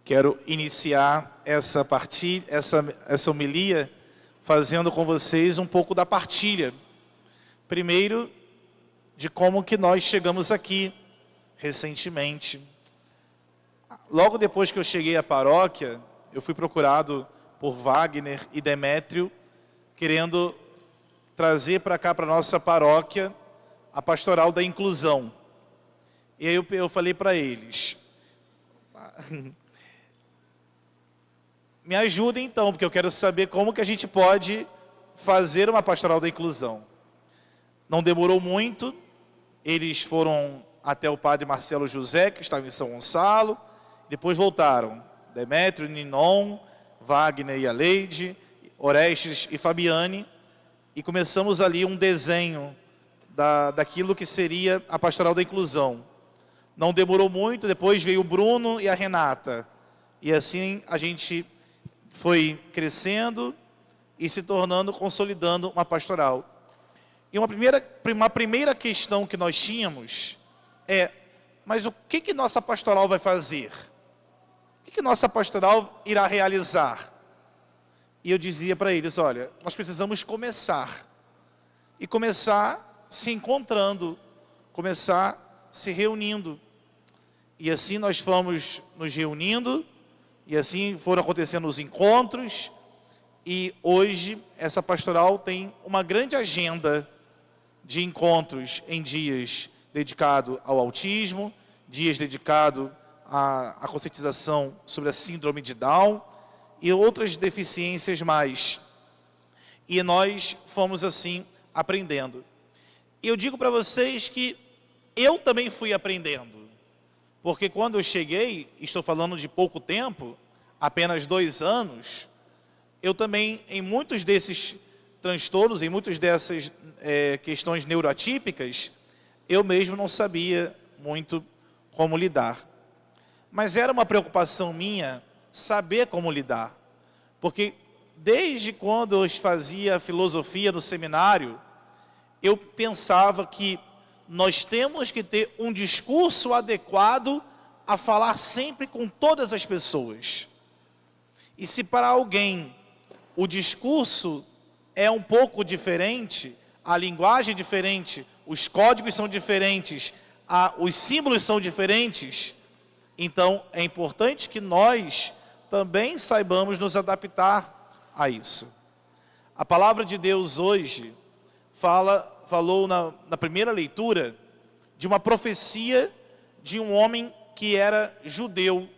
Quero iniciar essa homilia fazendo com vocês um pouco da partilha. Primeiro, de como que nós chegamos aqui recentemente. Logo depois que eu cheguei à paróquia, eu fui procurado por Wagner e Demétrio, querendo trazer para cá, para a nossa paróquia, a pastoral da inclusão. E aí eu falei para eles... Me ajudem então, porque eu quero saber como que a gente pode fazer uma pastoral da inclusão. Não demorou muito, eles foram até o padre Marcelo José, que estava em São Gonçalo, depois voltaram, Demétrio, Ninon, Wagner e Aleide, Orestes e Fabiane, e começamos ali um desenho daquilo que seria a pastoral da inclusão. Não demorou muito, depois veio o Bruno e a Renata, e assim a gente foi crescendo e se tornando, consolidando uma pastoral. E uma primeira questão que nós tínhamos é, mas o que nossa pastoral vai fazer? O que nossa pastoral irá realizar? E eu dizia para eles, olha, nós precisamos começar. E começar se encontrando, começar se reunindo. E assim nós fomos nos reunindo, e assim foram acontecendo os encontros, e hoje essa pastoral tem uma grande agenda de encontros em dias dedicados ao autismo, dias dedicados à conscientização sobre a síndrome de Down e outras deficiências mais. E nós fomos assim aprendendo. E eu digo para vocês que eu também fui aprendendo. Porque quando eu cheguei, estou falando de pouco tempo, apenas 2 anos, eu também, em muitos desses transtornos, em muitas dessas questões neuroatípicas, eu mesmo não sabia muito como lidar. Mas era uma preocupação minha saber como lidar. Porque desde quando eu fazia filosofia no seminário, eu pensava que nós temos que ter um discurso adequado a falar sempre com todas as pessoas. E se para alguém o discurso é um pouco diferente, a linguagem é diferente, os códigos são diferentes, os símbolos são diferentes, então é importante que nós também saibamos nos adaptar a isso. A palavra de Deus hoje falou na primeira leitura de uma profecia de um homem que era judeu,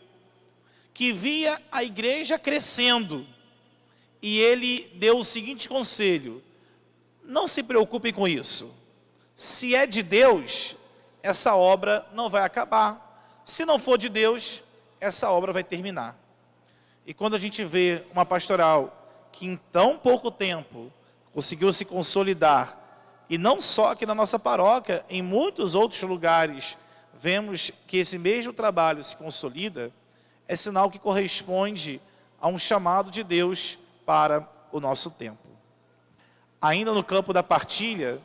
que via a igreja crescendo, e ele deu o seguinte conselho: não se preocupem com isso, se é de Deus, essa obra não vai acabar, se não for de Deus, essa obra vai terminar. E quando a gente vê uma pastoral que em tão pouco tempo conseguiu se consolidar, e não só aqui na nossa paróquia, em muitos outros lugares, vemos que esse mesmo trabalho se consolida, é sinal que corresponde a um chamado de Deus para o nosso tempo. Ainda no campo da partilha,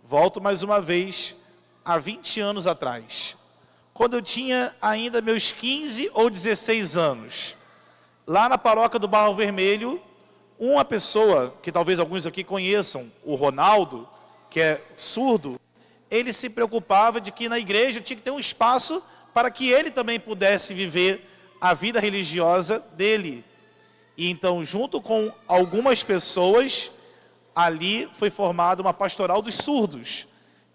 volto mais uma vez há 20 anos atrás, quando eu tinha ainda meus 15 ou 16 anos, lá na paróquia do Barro Vermelho, uma pessoa, que talvez alguns aqui conheçam, o Ronaldo, que é surdo, ele se preocupava de que na igreja tinha que ter um espaço para que ele também pudesse viver a vida religiosa dele. E então, junto com algumas pessoas, ali foi formada uma pastoral dos surdos.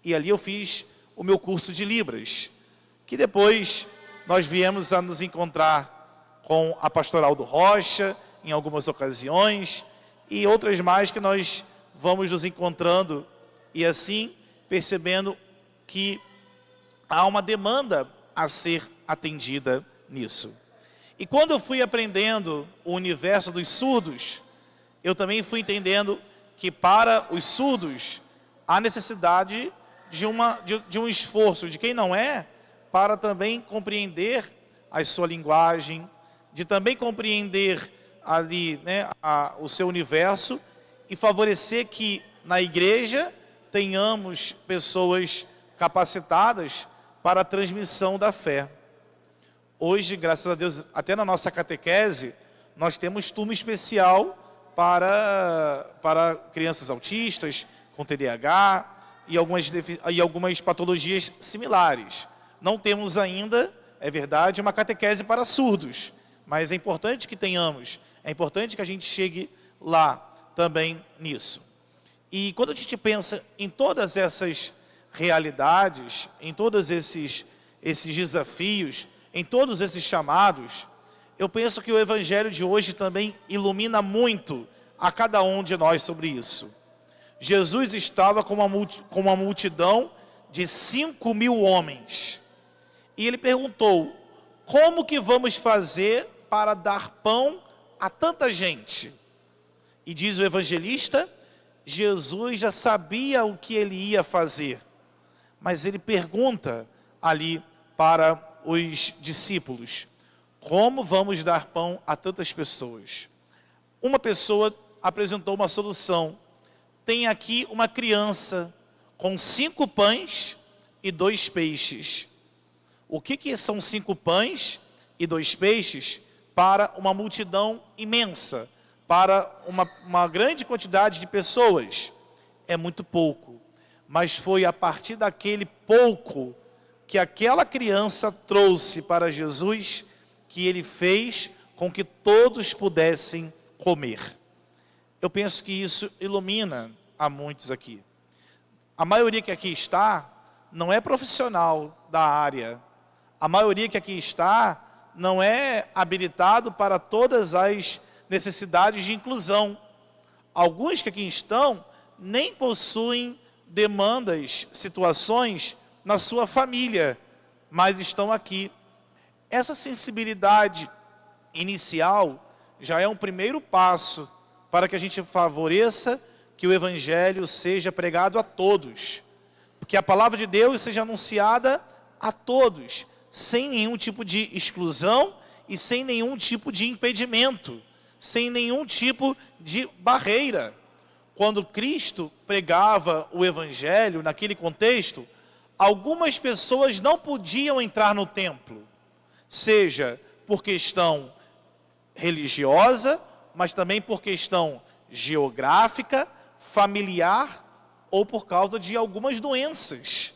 E ali eu fiz o meu curso de Libras, que depois nós viemos a nos encontrar com a pastoral do Rocha, em algumas ocasiões, e outras mais que nós vamos nos encontrando, e assim percebendo que há uma demanda a ser atendida nisso. E quando eu fui aprendendo o universo dos surdos, eu também fui entendendo que para os surdos há necessidade de um esforço de quem não é, para também compreender a sua linguagem, de também compreender ali, né, o seu universo, e favorecer que na igreja tenhamos pessoas capacitadas para a transmissão da fé. Hoje, graças a Deus, até na nossa catequese, nós temos turma especial para crianças autistas, com TDAH e algumas patologias similares. Não temos ainda, é verdade, uma catequese para surdos, mas é importante que tenhamos, é importante que a gente chegue lá também nisso. E quando a gente pensa em todas essas realidades, em todos esses desafios, em todos esses chamados, eu penso que o Evangelho de hoje também ilumina muito a cada um de nós sobre isso. Jesus estava com uma multidão de 5.000 homens. E ele perguntou, como que vamos fazer para dar pão a tanta gente? E diz o evangelista, Jesus já sabia o que ele ia fazer. Mas ele pergunta ali para os discípulos, como vamos dar pão a tantas pessoas? Uma pessoa apresentou uma solução. Tem aqui uma criança com 5 pães e 2 peixes. O que são 5 pães e 2 peixes para uma multidão imensa, para uma grande quantidade de pessoas? É muito pouco, mas foi a partir daquele pouco que aquela criança trouxe para Jesus, que ele fez com que todos pudessem comer. Eu penso que isso ilumina a muitos aqui. A maioria que aqui está não é profissional da área. A maioria que aqui está não é habilitado para todas as necessidades de inclusão. Alguns que aqui estão nem possuem demandas, situações na sua família, mas estão aqui. Essa sensibilidade inicial já é um primeiro passo para que a gente favoreça que o Evangelho seja pregado a todos, que a palavra de Deus seja anunciada a todos, sem nenhum tipo de exclusão e sem nenhum tipo de impedimento, sem nenhum tipo de barreira. Quando Cristo pregava o Evangelho naquele contexto, algumas pessoas não podiam entrar no templo, seja por questão religiosa, mas também por questão geográfica, familiar ou por causa de algumas doenças.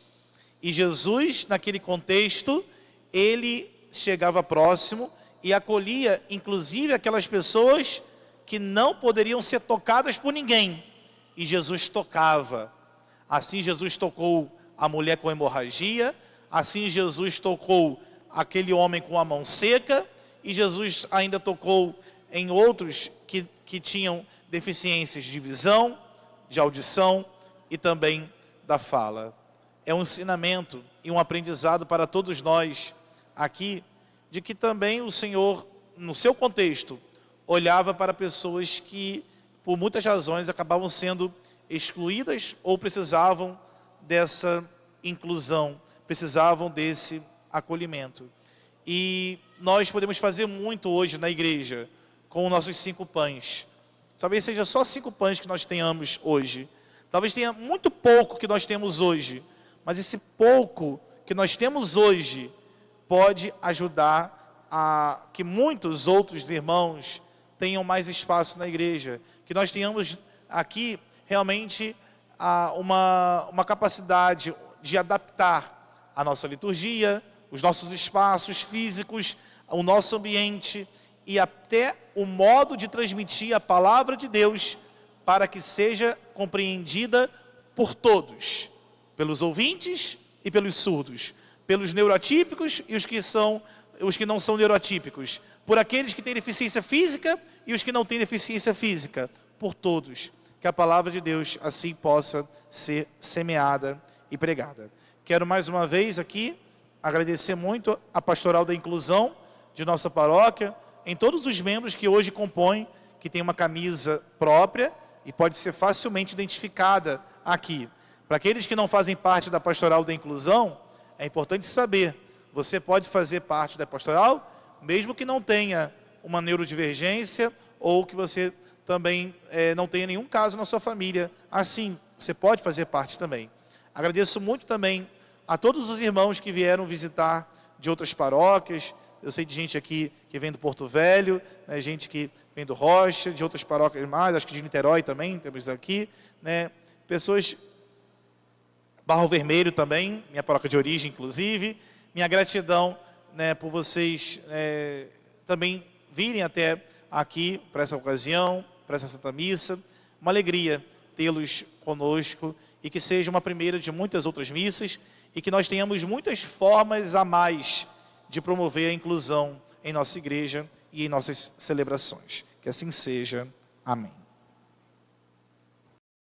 E Jesus, naquele contexto, ele chegava próximo e acolhia, inclusive, aquelas pessoas que não poderiam ser tocadas por ninguém. E Jesus tocava. Assim Jesus tocou a mulher com hemorragia, assim Jesus tocou aquele homem com a mão seca, e Jesus ainda tocou em outros que tinham deficiências de visão, de audição e também da fala. É um ensinamento e um aprendizado para todos nós aqui, de que também o Senhor, no seu contexto, olhava para pessoas que, por muitas razões, acabavam sendo excluídas ou precisavam dessa inclusão, precisavam desse acolhimento. E nós podemos fazer muito hoje na igreja com os nossos 5 pães. Talvez seja só 5 pães que nós tenhamos hoje. Talvez tenha muito pouco que nós temos hoje. Mas esse pouco que nós temos hoje pode ajudar a que muitos outros irmãos tenham mais espaço na igreja. Que nós tenhamos aqui realmente uma capacidade de adaptar a nossa liturgia, os nossos espaços físicos, o nosso ambiente e até o modo de transmitir a palavra de Deus para que seja compreendida por todos, pelos ouvintes e pelos surdos, pelos neuroatípicos e os que não são neuroatípicos, por aqueles que têm deficiência física e os que não têm deficiência física, por todos, que a palavra de Deus assim possa ser semeada e pregada. Quero mais uma vez aqui agradecer muito a pastoral da inclusão de nossa paróquia, em todos os membros que hoje compõem, que tem uma camisa própria e pode ser facilmente identificada aqui. Para aqueles que não fazem parte da pastoral da inclusão, é importante saber, você pode fazer parte da pastoral, mesmo que não tenha uma neurodivergência ou que você também não tenha nenhum caso na sua família, assim, você pode fazer parte também. Agradeço muito também a todos os irmãos que vieram visitar de outras paróquias. Eu sei de gente aqui que vem do Porto Velho, né, gente que vem do Rocha, de outras paróquias mais, acho que de Niterói também, temos aqui, né, pessoas, Barro Vermelho também, minha paróquia de origem, inclusive. Minha gratidão, né, por vocês também virem até aqui para essa ocasião, para essa Santa Missa. Uma alegria tê-los conosco e que seja uma primeira de muitas outras missas e que nós tenhamos muitas formas a mais de promover a inclusão em nossa igreja e em nossas celebrações. Que assim seja. Amém.